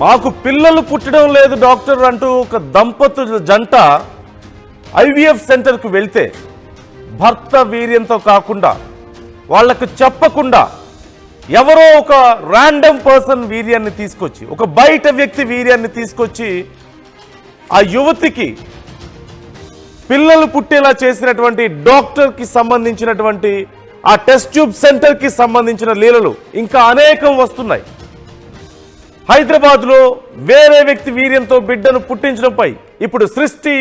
మాకు పిల్లలు పుట్టడం లేదు డాక్టర్ అంటూ ఒక దంపతుల జంట ఐవీఎఫ్ సెంటర్కు వెళ్తే భర్త వీర్యంతో కాకుండా వాళ్లకు చెప్పకుండా ఎవరో ఒక ర్యాండమ్ పర్సన్ వీర్యాన్ని తీసుకొచ్చి, ఒక బయట వ్యక్తి వీర్యాన్ని తీసుకొచ్చి ఆ యువతికి పిల్లలు పుట్టేలా చేసినటువంటి డాక్టర్కి సంబంధించినటువంటి ఆ టెస్ట్ ట్యూబ్ సెంటర్కి సంబంధించిన లీలలు ఇంకా అనేకం వస్తున్నాయి. హైదరాబాద్లో వేరే వ్యక్తి వీర్యంతో బిడ్డను పుట్టించడంపై ఇప్పుడు సృష్టి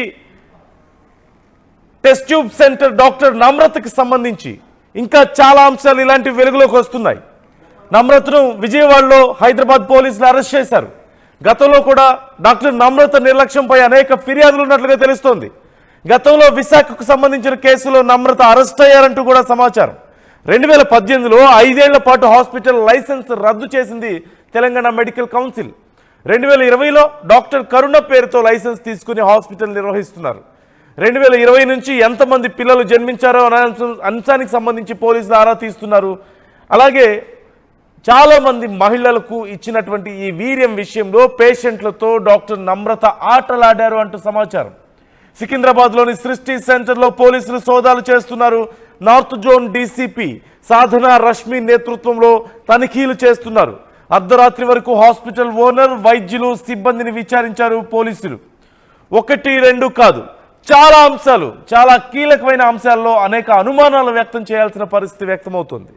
టెస్ట్ ట్యూబ్ సెంటర్ డాక్టర్ నమ్రతకి సంబంధించి ఇంకా చాలా అంశాలు ఇలాంటి వెలుగులోకి వస్తున్నాయి. నమ్రతను విజయవాడలో హైదరాబాద్ పోలీసులు అరెస్ట్ చేశారు. గతంలో కూడా డాక్టర్ నమ్రత నిర్లక్ష్యంపై అనేక ఫిర్యాదులు ఉన్నట్లుగా తెలుస్తోంది. గతంలో విశాఖకు సంబంధించిన కేసులో నమ్రత అరెస్ట్ అయ్యారంటూ కూడా సమాచారం. 2018లో 5 ఏళ్ల పాటు హాస్పిటల్ లైసెన్స్ రద్దు చేసింది తెలంగాణ మెడికల్ కౌన్సిల్. 2020లో డాక్టర్ కరుణ పేరుతో లైసెన్స్ తీసుకుని హాస్పిటల్ నిర్వహిస్తున్నారు. 2020 నుంచి ఎంతమంది పిల్లలు జన్మించారో అనే అంశానికి సంబంధించి పోలీసులు ఆరా తీస్తున్నారు. అలాగే చాలామంది మహిళలకు ఇచ్చినటువంటి ఈ వీర్యం విషయంలో పేషెంట్లతో డాక్టర్ నమ్రత ఆటలాడారు అంటూ సమాచారం. సికింద్రాబాద్లోని సృష్టి సెంటర్లో పోలీసులు సోదాలు చేస్తున్నారు. నార్త్ జోన్ డీసీపీ సాధన రష్మి నేతృత్వంలో తనిఖీలు చేస్తున్నారు. అర్ధరాత్రి వరకు హాస్పిటల్ ఓనర్, వైద్యులు, సిబ్బందిని విచారించారు పోలీసులు. 1-2 కాదు, చాలా అంశాలు, చాలా కీలకమైన అంశాల్లో అనేక అనుమానాలు వ్యక్తం చేయాల్సిన పరిస్థితి వ్యక్తమవుతుంది.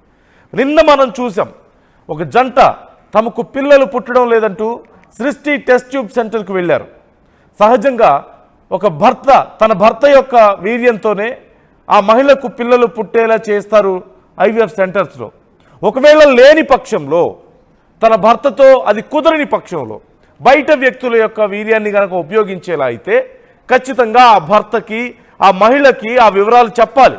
నిన్న మనం చూసాం, ఒక జంట తమకు పిల్లలు పుట్టడం లేదంటూ సృష్టి టెస్ట్ ట్యూబ్ సెంటర్కు వెళ్ళారు. సహజంగా ఒక భర్త తన భర్త యొక్క వీర్యంతోనే ఆ మహిళకు పిల్లలు పుట్టేలా చేస్తారు ఐవీఎఫ్ సెంటర్స్లో. ఒకవేళ లేని పక్షంలో, తన భర్తతో అది కుదరని పక్షంలో బయట వ్యక్తుల యొక్క వీర్యాన్ని కనుక ఉపయోగించేలా అయితే ఖచ్చితంగా ఆ భర్తకి, ఆ మహిళకి ఆ వివరాలు చెప్పాలి.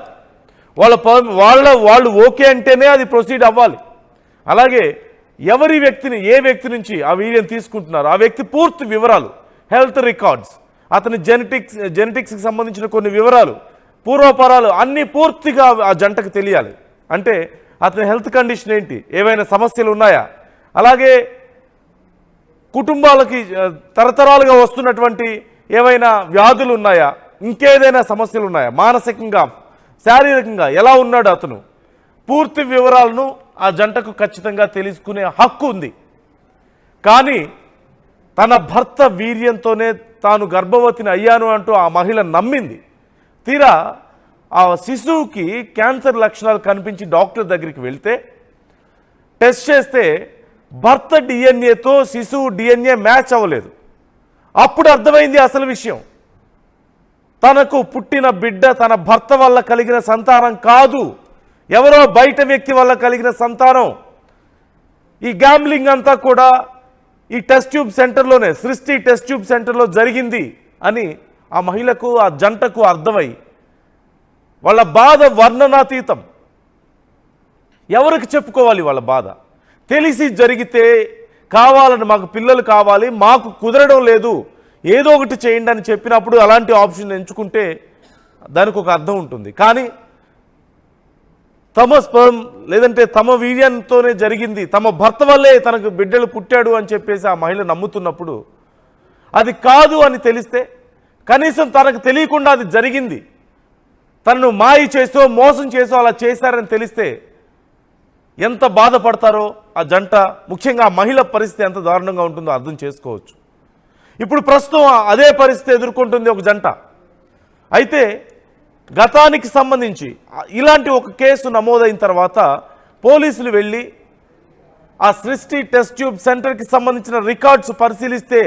వాళ్ళు ఓకే అంటేనే అది ప్రొసీడ్ అవ్వాలి. అలాగే ఏ వ్యక్తి నుంచి ఆ వీర్యం తీసుకుంటున్నారు, ఆ వ్యక్తి పూర్తి వివరాలు, హెల్త్ రికార్డ్స్, అతని జెనెటిక్స్కి సంబంధించిన కొన్ని వివరాలు, పూర్వపరాలు అన్నీ పూర్తిగా ఆ జంటకు తెలియాలి. అంటే అతని హెల్త్ కండిషన్ ఏంటి, ఏవైనా సమస్యలు ఉన్నాయా, అలాగే కుటుంబాలకి తరతరాలుగా వస్తున్నటువంటి ఏవైనా వ్యాధులు ఉన్నాయా, ఇంకేదైనా సమస్యలు ఉన్నాయా, మానసికంగా శారీరకంగా ఎలా ఉన్నాడు అతను, పూర్తి వివరాలను ఆ జంటకు ఖచ్చితంగా తెలుసుకునే హక్కు ఉంది. కానీ తన భర్త వీర్యంతోనే తాను గర్భవతిని అయ్యాను అంటూ ఆ మహిళ నమ్మింది. తీరా ఆ శిశువుకి క్యాన్సర్ లక్షణాలు కనిపించి డాక్టర్ దగ్గరికి వెళ్తే టెస్ట్ చేస్తే భర్త డిఎన్ఏతో శిశువు డిఎన్ఏ మ్యాచ్ అవ్వలేదు. అప్పుడు అర్థమైంది అసలు విషయం. తనకు పుట్టిన బిడ్డ తన భర్త వల్ల కలిగిన సంతానం కాదు, ఎవరో బయట వ్యక్తి వల్ల కలిగిన సంతానం. ఈ గ్యాంబ్లింగ్ అంతా కూడా ఈ టెస్ట్ ట్యూబ్ సెంటర్లోనే, సృష్టి టెస్ట్ ట్యూబ్ సెంటర్లో జరిగింది అని ఆ మహిళకు, ఆ జంటకు అర్థమై వాళ్ళ బాధ వర్ణనాతీతం. ఎవరికి చెప్పుకోవాలి వాళ్ళ బాధ? తెలిసి జరిగితే కావాలని, మాకు పిల్లలు కావాలి, మాకు కుదరడం లేదు, ఏదో ఒకటి చేయండి అని చెప్పినప్పుడు అలాంటి ఆప్షన్ ఎంచుకుంటే దానికి ఒక అర్థం ఉంటుంది. కానీ తమ స్పర్మ్ లేదంటే తమ వీర్యంతోనే జరిగింది, తమ భర్త వల్లే తనకు బిడ్డలు పుట్టాడు అని చెప్పేసి ఆ మహిళ నమ్ముతున్నప్పుడు, అది కాదు అని తెలిస్తే, కనీసం తనకు తెలియకుండా అది జరిగింది, తనను మాయ చేసో మోసం చేసో అలా చేశారని తెలిస్తే ఎంత బాధపడతారో ఆ జంట, ముఖ్యంగా ఆ మహిళ పరిస్థితి ఎంత దారుణంగా ఉంటుందో అర్థం చేసుకోవచ్చు. ఇప్పుడు ప్రస్తుతం అదే పరిస్థితి ఎదుర్కొంటుంది ఒక జంట. అయితే గతానికి సంబంధించి ఇలాంటి ఒక కేసు నమోదైన తర్వాత పోలీసులు వెళ్ళి ఆ సృష్టి టెస్ట్ ట్యూబ్ సెంటర్కి సంబంధించిన రికార్డ్స్ పరిశీలిస్తే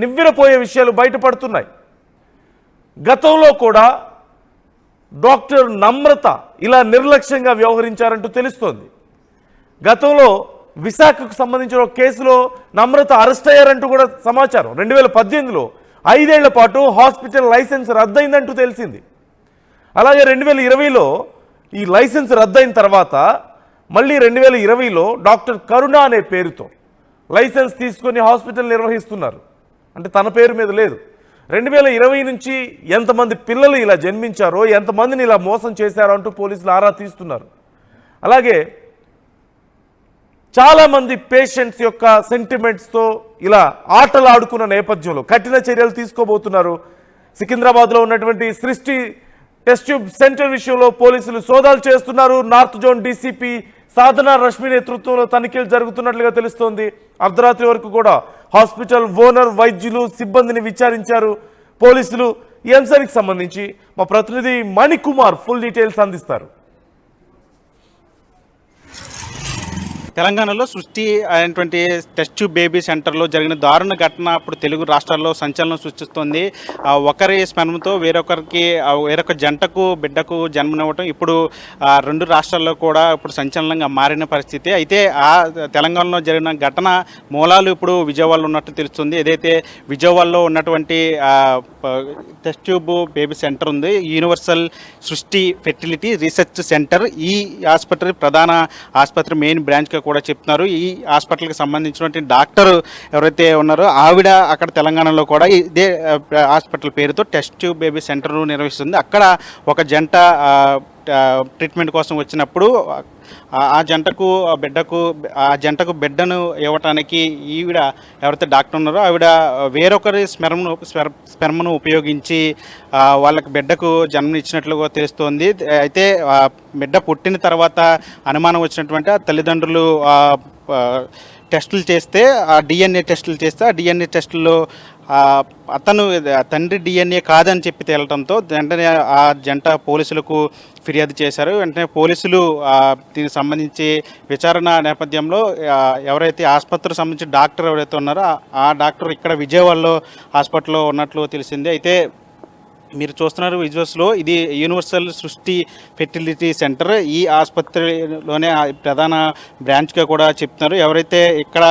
నివ్వెరపోయే విషయాలు బయటపడుతున్నాయి. గతంలో కూడా డాక్టర్ నమ్రత ఇలా నిర్లక్ష్యంగా వ్యవహరించారంటూ తెలుస్తోంది. గతంలో విశాఖకు సంబంధించిన ఒక కేసులో నమ్రత అరెస్ట్ అయ్యారంటూ కూడా సమాచారం. 2018లో 5 ఏళ్ల పాటు హాస్పిటల్ లైసెన్స్ రద్దయిందంటూ తెలిసింది. అలాగే 2020లో ఈ లైసెన్స్ రద్దయిన తర్వాత మళ్ళీ 2020లో డాక్టర్ కరుణ అనే పేరుతో లైసెన్స్ తీసుకొని హాస్పిటల్ నిర్వహిస్తున్నారు. అంటే తన పేరు మీద లేదు. 2020 నుంచి ఎంతమంది పిల్లలు ఇలా జన్మించారో, ఎంతమందిని ఇలా మోసం చేశారో అంటూ పోలీసులు ఆరా తీస్తున్నారు. అలాగే చాలామంది పేషెంట్స్ యొక్క సెంటిమెంట్స్తో ఇలా ఆటలు ఆడుకున్న నేపథ్యంలో కఠిన చర్యలు తీసుకోబోతున్నారు. సికింద్రాబాద్లో ఉన్నటువంటి సృష్టి టెస్ట్ ట్యూబ్ సెంటర్ విషయంలో పోలీసులు సోదాలు చేస్తున్నారు. నార్త్ జోన్ డీసీపీ సాధన రష్మి నేతృత్వంలో తనిఖీలు జరుగుతున్నట్లుగా తెలుస్తోంది. అర్ధరాత్రి వరకు కూడా హాస్పిటల్ ఓనర్, వైద్యులు, సిబ్బందిని విచారించారు పోలీసులు. ఈ అంశానికి సంబంధించి మా ప్రతినిధి మణికుమార్ ఫుల్ డీటెయిల్స్ అందిస్తారు. తెలంగాణలో సృష్టి అయినటువంటి టెస్ట్ ట్యూబ్ బేబీ సెంటర్లో జరిగిన దారుణ ఘటన ఇప్పుడు తెలుగు రాష్ట్రాల్లో సంచలనం సృష్టిస్తోంది. ఒకరి స్పెర్మ్తో వేరొక జంటకు బిడ్డకు జన్మనివ్వటం ఇప్పుడు రెండు రాష్ట్రాల్లో కూడా ఇప్పుడు సంచలనంగా మారిన పరిస్థితి. అయితే ఆ తెలంగాణలో జరిగిన ఘటన మూలాలు ఇప్పుడు విజయవాడలో ఉన్నట్టు తెలుస్తుంది. ఏదైతే విజయవాడలో ఉన్నటువంటి టెస్ట్ ట్యూబ్ బేబీ సెంటర్ ఉంది, యూనివర్సల్ సృష్టి ఫెర్టిలిటీ రీసెర్చ్ సెంటర్, ఈ ఆసుపత్రి ప్రధాన ఆసుపత్రి మెయిన్ బ్రాంచ్గా కూడా చెప్తున్నారు. ఈ హాస్పిటల్కి సంబంధించినటువంటి డాక్టర్ ఎవరైతే ఉన్నారో ఆవిడ అక్కడ తెలంగాణలో కూడా ఇదే హాస్పిటల్ పేరుతో టెస్ట్ ట్యూబ్ బేబీ సెంటర్ నిర్వహిస్తుంది. అక్కడ ఒక జంట ట్రీట్మెంట్ కోసం వచ్చినప్పుడు ఆ జంటకు బిడ్డను ఇవ్వటానికి ఈవిడ ఎవరైతే డాక్టర్ ఉన్నారో ఆవిడ వేరొకరి స్పెర్మ్ను ఉపయోగించి వాళ్ళకి బిడ్డకు జన్మనిచ్చినట్లుగా తెలుస్తోంది. అయితే బిడ్డ పుట్టిన తర్వాత అనుమానం వచ్చినటువంటి ఆ తల్లిదండ్రులు టెస్టులు చేస్తే ఆ డిఎన్ఏ టెస్టుల్లో అతను తండ్రి డిఎన్ఏ కాదని చెప్పి తేలటంతో వెంటనే ఆ జంట పోలీసులకు ఫిర్యాదు చేశారు. వెంటనే పోలీసులు దీనికి సంబంధించి విచారణ నేపథ్యంలో ఎవరైతే ఆసుపత్రికి సంబంధించి డాక్టర్ ఎవరైతే ఉన్నారో ఆ డాక్టర్ ఇక్కడ విజయవాడలో హాస్పిటల్లో ఉన్నట్లు తెలిసింది. అయితే మీరు చూస్తున్నారు విజువల్స్లో, ఇది యూనివర్సల్ సృష్టి ఫెర్టిలిటీ సెంటర్. ఈ ఆసుపత్రిలోనే ప్రధాన బ్రాంచ్గా కూడా చెప్తున్నారు. ఎవరైతే ఇక్కడ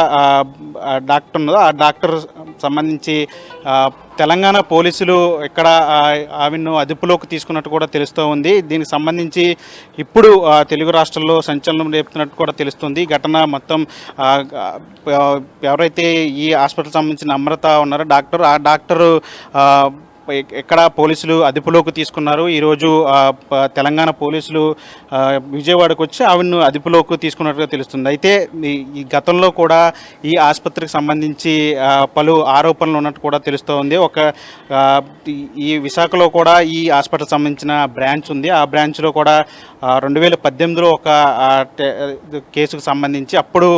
డాక్టర్ ఉన్నదో ఆ డాక్టర్ సంబంధించి తెలంగాణ పోలీసులు ఇక్కడ ఆమెను అదుపులోకి తీసుకున్నట్టు కూడా తెలుస్తూ ఉంది. దీనికి సంబంధించి ఇప్పుడు తెలుగు రాష్ట్రాల్లో సంచలనం రేపుతున్నట్టు కూడా తెలుస్తుంది. ఘటన మొత్తం ఎవరైతే ఈ హాస్పిటల్ సంబంధించిన అమృత ఉన్నారో డాక్టర్, ఆ డాక్టరు ఎక్కడ పోలీసులు అదుపులోకి తీసుకున్నారు. ఈరోజు తెలంగాణ పోలీసులు విజయవాడకు వచ్చి ఆవిడను అదుపులోకి తీసుకున్నట్టుగా తెలుస్తుంది. అయితే ఈ గతంలో కూడా ఈ ఆసుపత్రికి సంబంధించి పలు ఆరోపణలు ఉన్నట్టు కూడా తెలుస్తూ ఉంది. ఈ విశాఖలో కూడా ఈ హాస్పిటల్ సంబంధించిన బ్రాంచ్ ఉంది. ఆ బ్రాంచ్లో కూడా 2018లో ఒక కేసుకు సంబంధించి అప్పుడు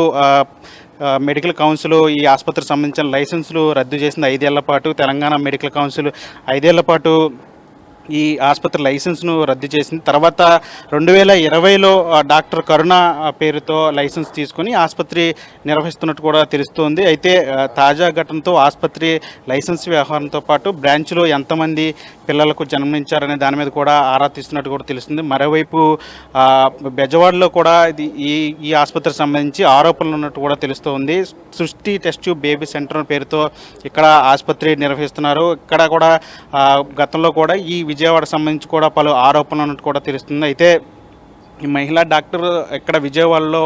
మెడికల్ కౌన్సిల్ ఈ ఆసుపత్రికి సంబంధించిన లైసెన్సులు రద్దు చేసింది 5 ఏళ్ల పాటు. తెలంగాణ మెడికల్ కౌన్సిల్ 5 ఏళ్ల పాటు ఈ ఆసుపత్రి లైసెన్స్ను రద్దు చేసింది. తర్వాత 2020లో డాక్టర్ కరుణ పేరుతో లైసెన్స్ తీసుకుని ఆసుపత్రి నిర్వహిస్తున్నట్టు కూడా తెలుస్తోంది. అయితే తాజా ఘటనతో ఆసుపత్రి లైసెన్స్ వ్యవహారంతో పాటు బ్రాంచ్లో ఎంతమంది పిల్లలకు జన్మనించారనే దాని మీద కూడా ఆరా తీస్తున్నట్టు కూడా తెలుస్తుంది. మరోవైపు బెజవాడలో కూడా ఈ ఆసుపత్రికి సంబంధించి ఆరోపణలు ఉన్నట్టు కూడా తెలుస్తోంది. సృష్టి టెస్ట్ ట్యూబ్ బేబీ సెంటర్ పేరుతో ఇక్కడ ఆసుపత్రి నిర్వహిస్తున్నారు. ఇక్కడ కూడా గతంలో కూడా ఈ విజయవాడకు సంబంధించి కూడా పలు ఆరోపణలు ఉన్నట్టు కూడా తెలుస్తుంది. అయితే ఈ మహిళా డాక్టర్ ఇక్కడ విజయవాడలో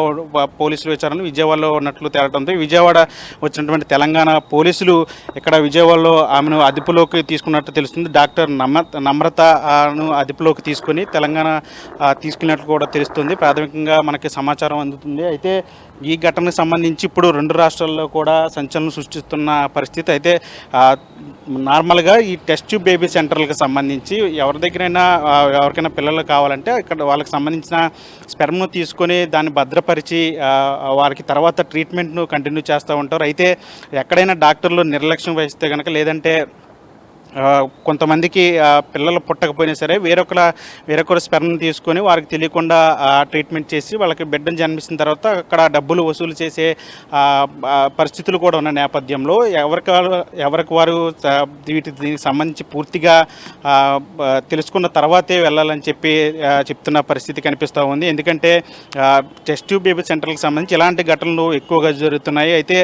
పోలీసులు విచారణ విజయవాడలో ఉన్నట్లు తేలడంతో విజయవాడ వచ్చినటువంటి తెలంగాణ పోలీసులు ఇక్కడ విజయవాడలో ఆమెను అదుపులోకి తీసుకున్నట్టు తెలుస్తుంది. డాక్టర్ నమ్రతను అదుపులోకి తీసుకుని తెలంగాణ తీసుకున్నట్లు కూడా తెలుస్తుంది. ప్రాథమికంగా మనకి సమాచారం అందుతుంది. అయితే ఈ ఘటనకు సంబంధించి ఇప్పుడు రెండు రాష్ట్రాల్లో కూడా సంచలనం సృష్టిస్తున్న పరిస్థితి. అయితే నార్మల్గా ఈ టెస్ట్ ట్యూబ్ బేబీ సెంటర్లకు సంబంధించి ఎవరికైనా పిల్లలు కావాలంటే ఇక్కడ వాళ్ళకి సంబంధించిన స్పెర్మ్ను తీసుకొని దాన్ని భద్రపరిచి వారికి తర్వాత ట్రీట్మెంట్ను కంటిన్యూ చేస్తూ ఉంటారు. అయితే ఎక్కడైనా డాక్టర్లు నిర్లక్ష్యం వహిస్తే కనుక, లేదంటే కొంతమందికి పిల్లలు పుట్టకపోయినా సరే వేరొకరు స్పెర్మ్ని తీసుకొని వారికి తెలియకుండా ట్రీట్మెంట్ చేసి వాళ్ళకి బిడ్డను జన్మించిన తర్వాత అక్కడ డబ్బులు వసూలు చేసే పరిస్థితులు కూడా ఉన్న నేపథ్యంలో ఎవరికి వారు దీనికి సంబంధించి పూర్తిగా తెలుసుకున్న తర్వాతే వెళ్ళాలని చెప్తున్న పరిస్థితి కనిపిస్తూ ఉంది. ఎందుకంటే టెస్ట్ ట్యూబ్ బేబీ సెంటర్లకు సంబంధించి ఇలాంటి ఘటనలు ఎక్కువగా జరుగుతున్నాయి. అయితే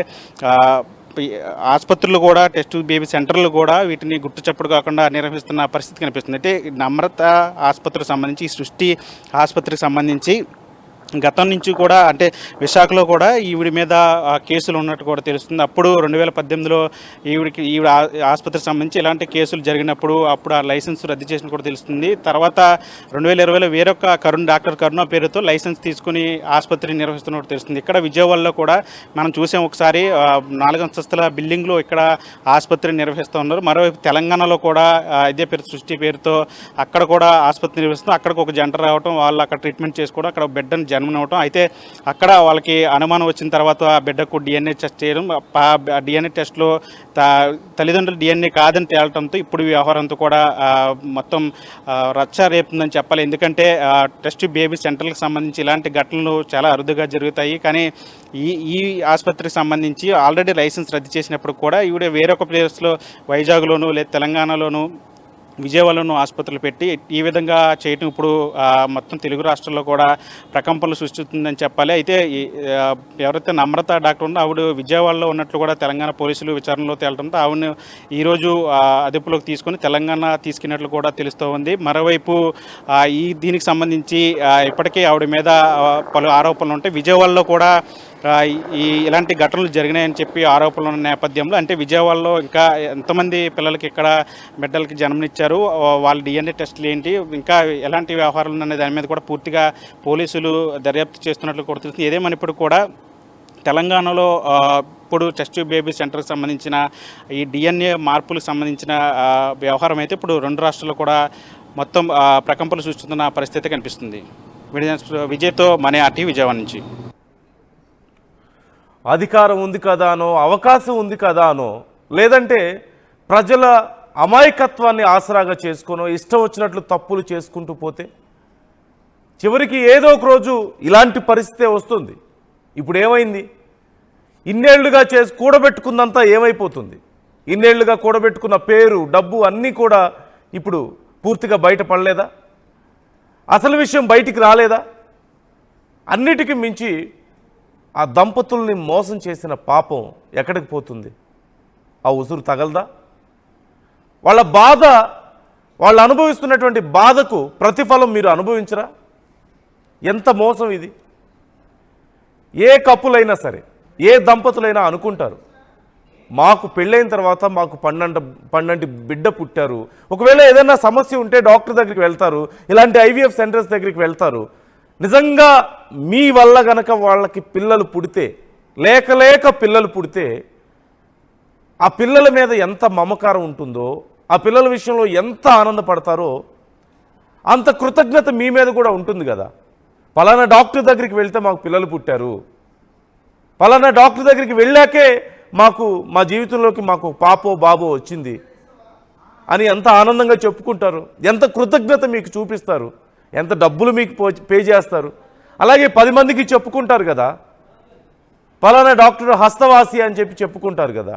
ఆసుపత్రులు కూడా టెస్ట్ బేబీ సెంటర్లు కూడా వీటిని గుర్తుచప్పుడు కాకుండా నిర్వహిస్తున్న పరిస్థితి కనిపిస్తుంది. అయితే నమ్రత ఆసుపత్రికి సంబంధించి, ఈ సృష్టి ఆసుపత్రికి సంబంధించి గతం నుంచి కూడా అంటే విశాఖలో కూడా ఈవిడి మీద కేసులు ఉన్నట్టు కూడా తెలుస్తుంది. అప్పుడు 2018లో ఈవిడ ఆసుపత్రికి సంబంధించి ఇలాంటి కేసులు జరిగినప్పుడు అప్పుడు ఆ లైసెన్స్ రద్దు చేసిన కూడా తెలుస్తుంది. తర్వాత 2020లో వేరొక డాక్టర్ కరుణ పేరుతో లైసెన్స్ తీసుకుని ఆసుపత్రి నిర్వహిస్తున్నట్టు తెలుస్తుంది. ఇక్కడ విజయవాడలో కూడా మనం చూసాం ఒకసారి 4 అంతస్తుల బిల్డింగ్లో ఇక్కడ ఆసుపత్రి నిర్వహిస్తూ ఉన్నారు. మరోవైపు తెలంగాణలో కూడా ఇదే పేరు సృష్టి పేరుతో అక్కడ కూడా ఆసుపత్రి నిర్వహిస్తున్నారు. అక్కడికి ఒక జంట రావడం, వాళ్ళు అక్కడ ట్రీట్మెంట్ చేసుకోవడం, అక్కడ బెడ్ జన్మని అవ్వటం. అయితే అక్కడ వాళ్ళకి అనుమానం వచ్చిన తర్వాత ఆ బిడ్డకు డిఎన్ఏ టెస్ట్ చేయడం, డిఎన్ఏ టెస్ట్లో తల్లిదండ్రులు డిఎన్ఏ కాదని తేలటంతో ఇప్పుడు ఈ వ్యవహారంతో కూడా మొత్తం రచ్చ రేపుతుందని చెప్పాలి. ఎందుకంటే టెస్ట్ బేబీ సెంటర్లకు సంబంధించి ఇలాంటి ఘటనలు చాలా అరుదుగా జరుగుతాయి. కానీ ఈ ఆసుపత్రికి సంబంధించి ఆల్రెడీ లైసెన్స్ రద్దు చేసినప్పుడు కూడా ఈవిడ వేరొక ప్లేస్లో వైజాగ్లోను లేదా తెలంగాణలోను విజయవాడలోనూ ఆసుపత్రులు పెట్టి ఈ విధంగా చేయటం ఇప్పుడు మొత్తం తెలుగు రాష్ట్రాల్లో కూడా ప్రకంపనలు సృష్టిస్తుందని చెప్పాలి. అయితే ఎవరైతే నమ్రత డాక్టర్ ఉందో ఆవిడ విజయవాడలో ఉన్నట్లు కూడా తెలంగాణ పోలీసులు విచారణలో తేలడంతో ఆవిడని ఈరోజు అదుపులోకి తీసుకొని తెలంగాణ తీసుకున్నట్లు కూడా తెలుస్తూ ఉంది. మరోవైపు దీనికి సంబంధించి ఇప్పటికే ఆవిడ మీద పలు ఆరోపణలు ఉంటాయి. విజయవాడలో కూడా ఇలాంటి ఘటనలు జరిగినాయని చెప్పి ఆరోపణలు ఉన్న నేపథ్యంలో అంటే విజయవాడలో ఇంకా ఎంతమంది పిల్లలకి ఇక్కడ బిడ్డలకి జన్మనిచ్చారు, వాళ్ళ డిఎన్ఏ టెస్టులు ఏంటి, ఇంకా ఎలాంటి వ్యవహారాలు ఉన్నాయి దాని మీద కూడా పూర్తిగా పోలీసులు దర్యాప్తు చేస్తున్నట్లు కూడా తెలుస్తుంది. ఏదేమనిప్పుడు కూడా తెలంగాణలో ఇప్పుడు టెస్ట్ బేబీ సెంటర్కి సంబంధించిన ఈ డిఎన్ఏ మార్పులకు సంబంధించిన వ్యవహారం అయితే ఇప్పుడు 2 రాష్ట్రాల్లో కూడా మొత్తం ప్రకంపనలు సృష్టిస్తున్న పరిస్థితి కనిపిస్తుంది. విజయ్తో మనే ఆర్టీ విజయవాడ నుంచి. అధికారం ఉంది కదా అనో, అవకాశం ఉంది కదా అనో, లేదంటే ప్రజల అమాయకత్వాన్ని ఆసరాగా చేసుకునో ఇష్టం వచ్చినట్లు తప్పులు చేసుకుంటూ పోతే చివరికి ఏదో ఒక రోజు ఇలాంటి పరిస్థితే వస్తుంది. ఇప్పుడు ఏమైంది? ఇన్నేళ్లుగా కూడబెట్టుకున్నంతా ఏమైపోతుంది? ఇన్నేళ్లుగా కూడబెట్టుకున్న పేరు, డబ్బు అన్నీ కూడా ఇప్పుడు పూర్తిగా బయటపడలేదా? అసలు విషయం బయటికి రాలేదా? అన్నిటికీ మించి ఆ దంపతుల్ని మోసం చేసిన పాపం ఎక్కడికి పోతుంది? ఆ ఉసురు తగలదా? వాళ్ళ బాధ, వాళ్ళు అనుభవిస్తున్నటువంటి బాధకు ప్రతిఫలం మీరు అనుభవించరా? ఎంత మోసం ఇది! ఏ కప్పులైనా సరే, ఏ దంపతులైనా అనుకుంటారు, మాకు పెళ్ళైన తర్వాత మాకు 12 బిడ్డ పుట్టారు. ఒకవేళ ఏదైనా సమస్య ఉంటే డాక్టర్ దగ్గరికి వెళ్తారు, ఇలాంటి ఐవీఎఫ్ సెంటర్స్ దగ్గరికి వెళ్తారు. నిజంగా మీ వల్ల గనక వాళ్ళకి పిల్లలు పుడితే, లేక పిల్లలు పుడితే ఆ పిల్లల మీద ఎంత మమకారం ఉంటుందో, ఆ పిల్లల విషయంలో ఎంత ఆనందపడతారో అంత కృతజ్ఞత మీ మీద కూడా ఉంటుంది కదా. పలానా డాక్టర్ దగ్గరికి వెళ్తే మాకు పిల్లలు పుట్టారు, పలానా డాక్టర్ దగ్గరికి వెళ్ళాకే మా జీవితంలోకి మాకు పాపో బాబో వచ్చింది అని ఎంత ఆనందంగా చెప్పుకుంటారు, ఎంత కృతజ్ఞత మీకు చూపిస్తారు, ఎంత డబ్బులు మీకు పే చేస్తారు. అలాగే 10 మందికి చెప్పుకుంటారు కదా, పలానా డాక్టర్ హస్తవాసి అని చెప్పి చెప్పుకుంటారు కదా.